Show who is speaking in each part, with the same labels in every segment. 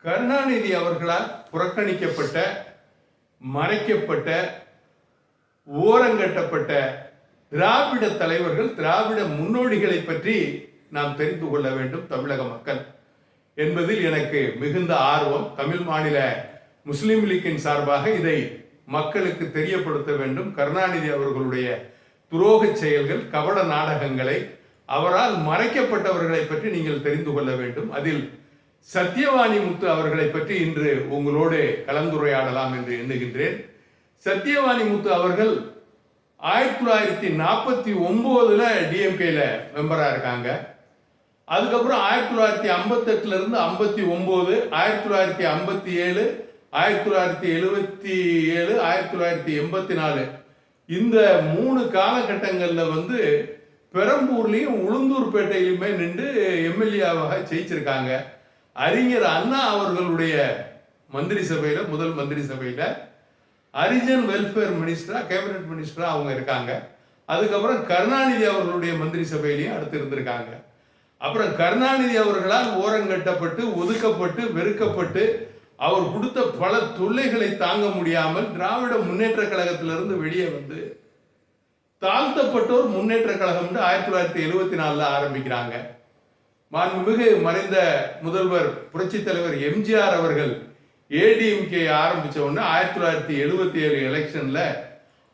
Speaker 1: கருணாநிதி அவர்களால் புறக்கணிக்கப்பட்ட, மறைக்கப்பட்ட, ஓரங்கட்டப்பட்ட திராவிட தலைவர்கள், திராவிட முன்னோடிகளை பற்றி நாம் தெரிந்து கொள்ள வேண்டும் தமிழக மக்கள் என்பதில் எனக்கு மிகுந்த ஆர்வம். தமிழ் மாநில முஸ்லிம் லீக்கின் சார்பாக இதை மக்களுக்கு தெரியப்படுத்த வேண்டும். கருணாநிதி அவர்களுடைய துரோக செயல்கள், கபட நாடகங்களை, அவரால் மறைக்கப்பட்டவர்களை பற்றி நீங்கள் தெரிந்து கொள்ள வேண்டும். அதில் சத்தியவாணி முத்து அவர்களை பற்றி இன்று உங்களோடு கலந்துரையாடலாம் என்று எண்ணுகின்றேன். சத்தியவாணி முத்து அவர்கள் 1949 டிஎம்கேல மெம்பரா இருக்காங்க. அதுக்கப்புறம் 1958 இருந்து 59, 1957, 1977, 1984 இந்த 3 காலகட்டங்களில் பெரம்பூர்லையும் உளுந்தூர்பேட்டையிலுமே நின்று எம்எல்ஏவாக ஜெயிச்சிருக்காங்க. அறிஞர் அண்ணா அவர்களுடைய மந்திரி சபையில, முதல் மந்திரி சபையில ஹரிஜன் வெல்ஃபேர் மினிஸ்டரா, கேபினட் மினிஸ்டரா அவங்க இருக்காங்க. அதுக்கப்புறம் கருணாநிதி அவர்களுடைய மந்திரி சபையிலையும் அடுத்து இருந்திருக்காங்க. அப்புறம் கருணாநிதி அவர்களால் ஓரங்கட்டப்பட்டு, ஒதுக்கப்பட்டு, வெறுக்கப்பட்டு, அவர் கொடுத்த பல தொல்லைகளை தாங்க முடியாமல் திராவிட முன்னேற்ற கழகத்திலிருந்து வெளியே வந்து தாழ்த்தப்பட்டோர் முன்னேற்ற கழகம் 1974 ஆரம்பிக்கிறாங்க. மாண்புமிகு மறைந்த முதல்வர் புரட்சி தலைவர் எம்ஜிஆர் அவர்கள் ஏடிஎம்கே ஆரம்பிச்ச உடனே 1977 எலெக்ஷன்ல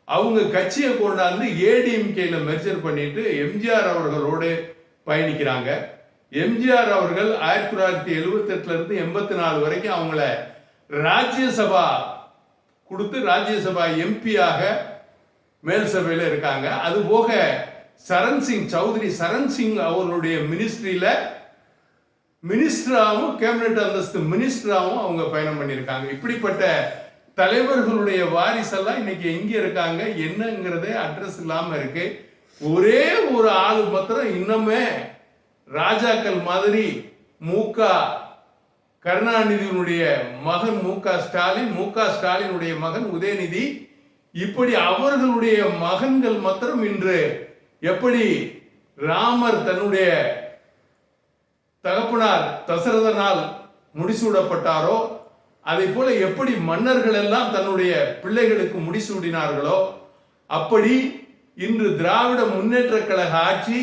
Speaker 1: அவங்க கட்சியை கொண்டாந்து ஏடிஎம்கேல மெர்ஜர் பண்ணிட்டு எம்ஜிஆர் அவர்களோடு பயணிக்கிறாங்க. எம்ஜிஆர் அவர்கள் 1978 இருந்து 84 வரைக்கும் அவங்கள ராஜ்யசபா கொடுத்து ராஜ்யசபா எம்பியாக மேல் சபையில் இருக்காங்க. அது போக சரண் சிங் சௌத்ரி, சரண் சிங் அவர்களுடைய மினிஸ்ட்ரியில மினிஸ்டராகவும், கேபினட் அந்தஸ்து மினிஸ்டராகவும் அவங்க பயணம் பண்ணியிருக்காங்க. இப்படிப்பட்ட தலைவர்களுடைய வாரிசெல்லாம் இன்னைக்கு எங்க இருக்காங்க என்னங்கிறதே அட்ரஸ் இல்லாம இருக்கு. ஒரே ஒரு ஆளு மாத்திரம் இன்னுமே ராஜாக்கள் மாதிரி கருணாநிதியினுடைய மகன் மு.க. ஸ்டாலினுடைய மகன் உதயநிதி, இப்படி அவர்களுடைய மகன்கள் மாத்திரம் இன்று எப்படி ராமர் தன்னுடைய தகப்பனார் தசரதனால் முடிசூடப்பட்டாரோ, அதை போல எப்படி மன்னர்கள் எல்லாம் தன்னுடைய பிள்ளைகளுக்கு முடிசூடினார்களோ, அப்படி இன்று திராவிட முன்னேற்ற கழக ஆட்சி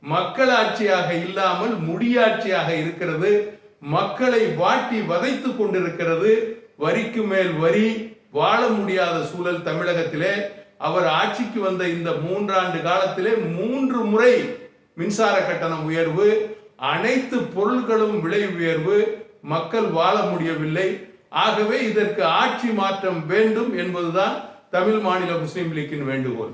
Speaker 1: மக்கள் ஆட்சியாக இல்லாமல் முடியாட்சியாக இருக்கிறது. மக்களை வாட்டி வதைத்து கொண்டிருக்கிறது. வரிக்கு மேல் வரி, வாழ முடியாத சூழல் தமிழகத்திலே. அவர் ஆட்சிக்கு வந்த இந்த 3 ஆண்டு காலத்திலே 3 முறை மின்சார கட்டணம் உயர்வு, அனைத்து பொருட்களும் விலை உயர்வு, மக்கள் வாழ முடியவில்லை. ஆகவே இதற்கு ஆட்சி மாற்றம் வேண்டும் என்பதுதான் தமிழ் மாநில முஸ்லிம் லீக்கின் வேண்டுகோள்.